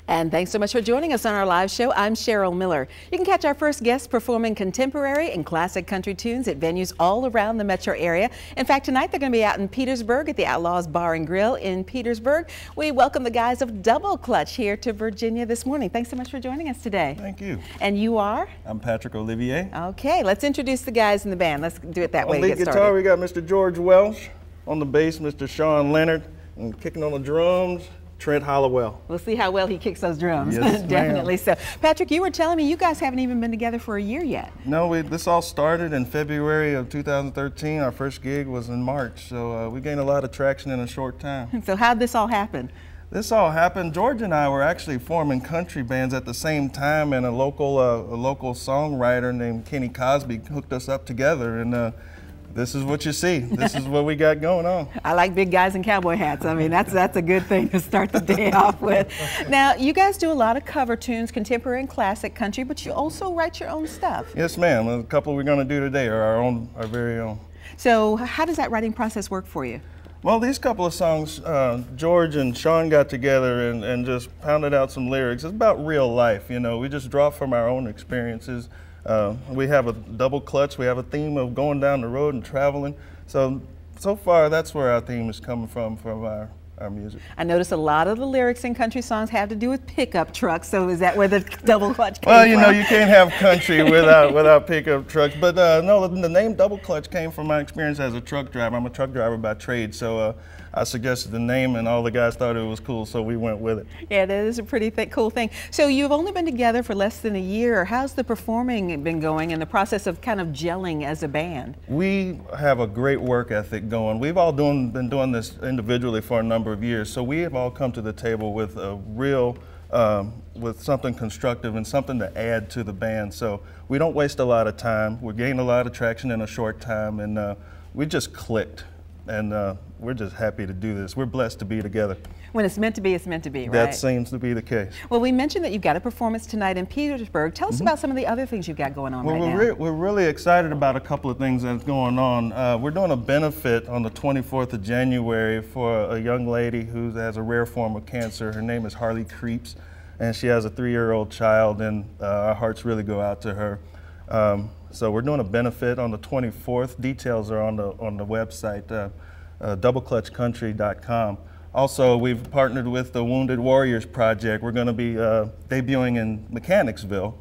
And thanks so much for joining us on our live show. I'm Cheryl Miller. You can catch our first guests performing contemporary and classic country tunes at venues all around the metro area. In fact, tonight they're going to be out in Petersburg at the Outlaws Bar and Grill in Petersburg. We welcome the guys of Double Clutch here to Virginia this morning. Thanks so much for joining us today. Thank you. And you are? I'm Patrick Olivier. Okay, let's introduce the guys in the band. Let's do it that way On to lead get guitar, started. we got Mr. George Welsh. On the bass, Mr. Sean Leonard. And kicking on the drums, Trent Hollowell. We'll see how well he kicks those drums. Yes, Definitely so. Patrick, you were telling me you guys haven't even been together for a year yet. No, this all started in February of 2013. Our first gig was in March, so we gained a lot of traction in a short time. So how'd this all happen? This all happened, George and I were actually forming country bands at the same time, and a local songwriter named Kenny Cosby hooked us up together, and this is what you see. This is what we got going on. I like big guys in cowboy hats. I mean, that's a good thing to start the day off with. Now, you guys do a lot of cover tunes, contemporary and classic country, but you also write your own stuff. Yes, ma'am. A couple we're going to do today are our very own. So how does that writing process work for you? Well, these couple of songs, George and Sean got together and just pounded out some lyrics. It's about real life, you know. We just draw from our own experiences. We have a double clutch. We have a theme of going down the road and traveling. So far, that's where our theme is coming from our music. I notice a lot of the lyrics in country songs have to do with pickup trucks. So is that where the double clutch came from? Well, you know, you can't have country without pickup trucks. But no, the name double clutch came from my experience as a truck driver. I'm a truck driver by trade. So I suggested the name, and all the guys thought it was cool, so we went with it. Yeah, that is a pretty cool thing. So you've only been together for less than a year. How's the performing been going and the process of kind of gelling as a band? We have a great work ethic going. We've all been doing this individually for a number of years, so we have all come to the table with a real, with something constructive and something to add to the band. So we don't waste a lot of time. We're gaining a lot of traction in a short time, and we just clicked. And we're just happy to do this. We're blessed to be together. When it's meant to be, it's meant to be, right? That seems to be the case. Well, we mentioned that you've got a performance tonight in Petersburg. Tell us about some of the other things you've got going on right now. We're really excited about a couple of things that's going on. We're doing a benefit on the 24th of January for a young lady who has a rare form of cancer. Her name is Harley Creeps, and she has a 3-year-old child, and our hearts really go out to her. So we're doing a benefit on the 24th. Details are on the website, doubleclutchcountry.com. Also, we've partnered with the Wounded Warriors Project. We're going to be debuting in Mechanicsville,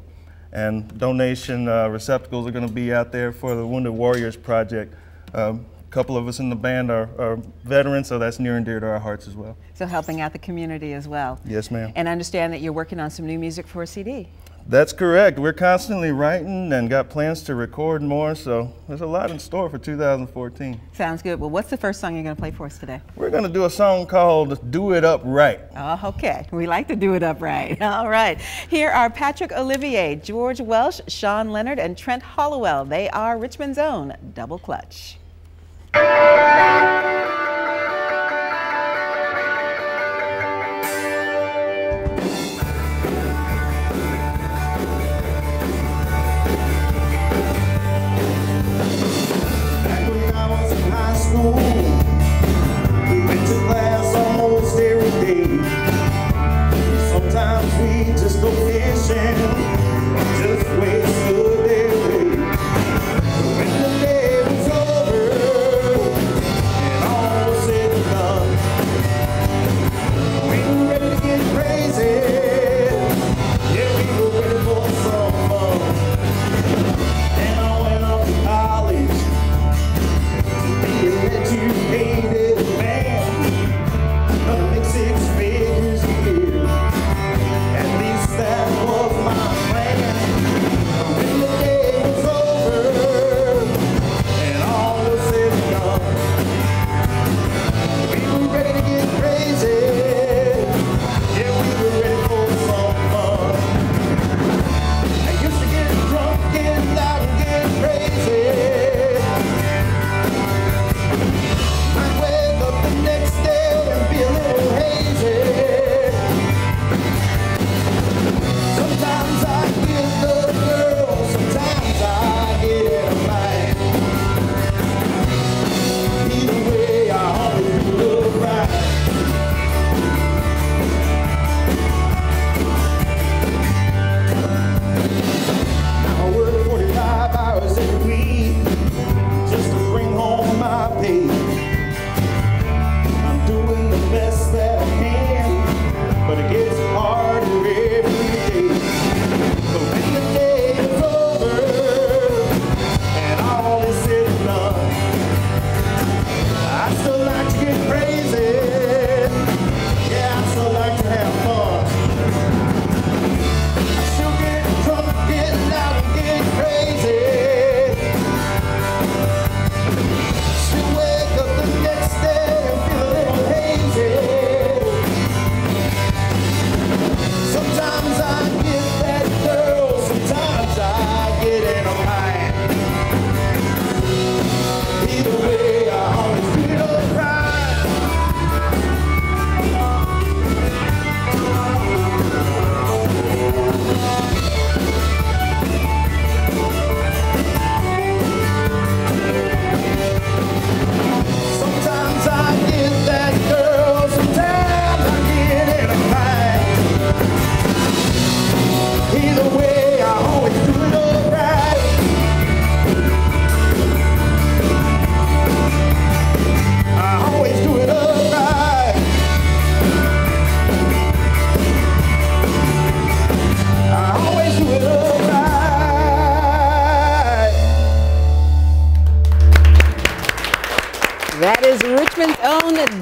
and donation receptacles are going to be out there for the Wounded Warriors Project. A couple of us in the band are veterans, so that's near and dear to our hearts as well. So helping out the community as well. Yes, ma'am. And I understand that you're working on some new music for a CD. That's correct. We're constantly writing and got plans to record more, so there's a lot in store for 2014. Sounds good. Well, what's the first song you're going to play for us today? We're going to do a song called Do It Up Right. Oh, okay. We like to do it up right. All right. Here are Patrick Olivier, George Welsh, Sean Leonard, and Trent Hollowell. They are Richmond's own Double Clutch. At least that was my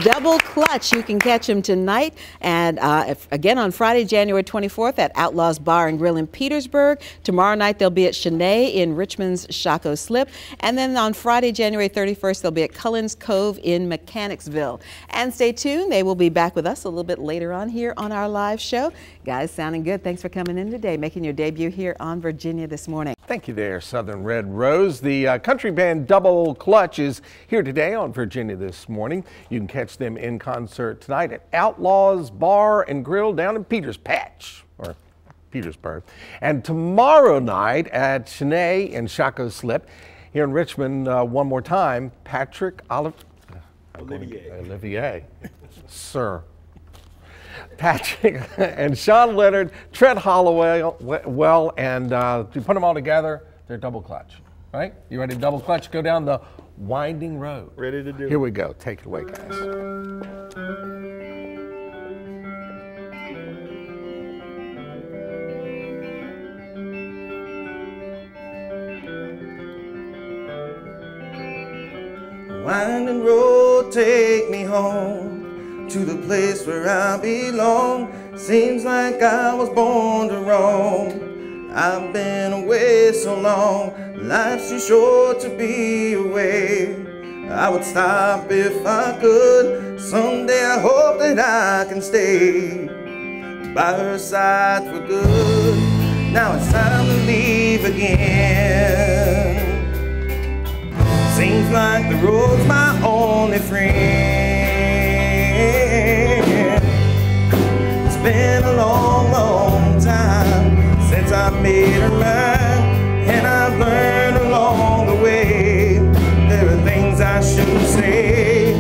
Double Clutch. You can catch them tonight and again on Friday, January 24th at Outlaws Bar and Grill in Petersburg. Tomorrow night they'll be at Shanae in Richmond's Shaco Slip. And then on Friday, January 31st, they'll be at Cullen's Cove in Mechanicsville. And stay tuned. They will be back with us a little bit later on here on our live show. Guys, sounding good. Thanks for coming in today, making your debut here on Virginia this morning. Thank you there, Southern Red Rose. The country band Double Clutch is here today on Virginia this morning. You can catch them in concert tonight at Outlaws Bar and Grill down in Petersburg. And tomorrow night at Shanae in Shaco Slip here in Richmond, one more time, Olivier. Sir. Patrick and Sean Leonard, Trent Holloway, and to put them all together, they're Double Clutch, right? You ready to double clutch? Go down the winding road. Ready to do it. Here we go. Take it away, guys. Winding road, take me home to the place where I belong. Seems like I was born to roam. I've been away so long, life's too short to be away. I would stop if I could. Someday I hope that I can stay by her side for good. Now it's time to leave again. Seems like the road's my only friend. It's been a long, long time since I made her mine, and I've learned along the way there are things I shouldn't say.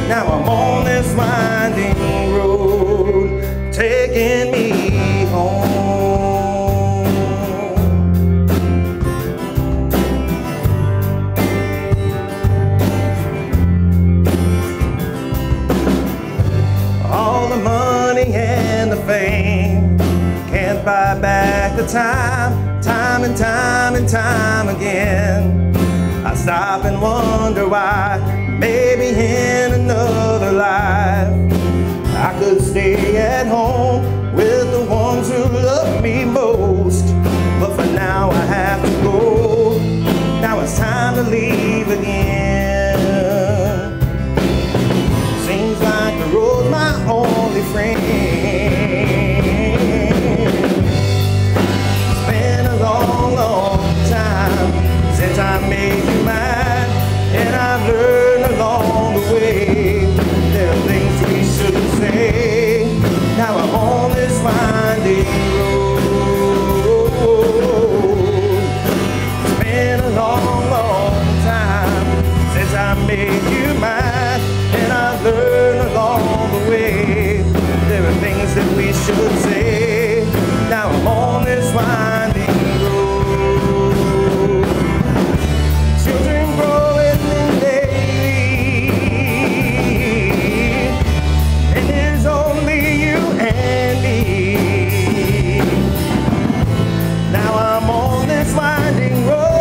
Now I'm on this winding road, taking me home. All the money and the fame can't buy back the time and time again. I stop and wonder why, maybe in another life I could stay at home with the ones who love me most. But for now I have to go. Now it's time to leave again. Seems like the road's my only friend. It's been a long, long time since I made you mine, and I've learned along the way there are things we shouldn't say. Now I'm on this winding road. It's been a long, long time since I made you mine, and I've learned along the way there are things that we should say. Now I'm on this winding road. Children growing in daily, and there's only you and me. Now I'm on this winding road.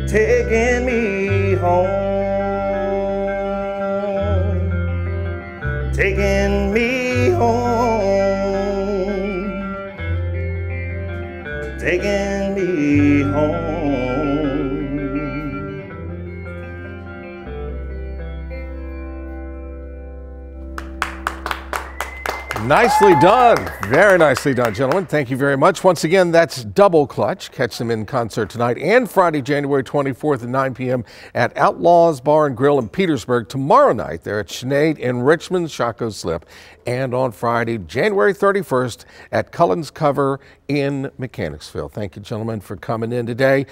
Taking me home. taking me home, taking me home. Nicely done. Very nicely done, gentlemen. Thank you very much. Once again, that's Double Clutch. Catch them in concert tonight and Friday, January 24th at 9 p.m. at Outlaws Bar and Grill in Petersburg. Tomorrow night, they're at Sinead in Richmond, Shaco Slip. And on Friday, January 31st at Cullen's Cover in Mechanicsville. Thank you, gentlemen, for coming in today.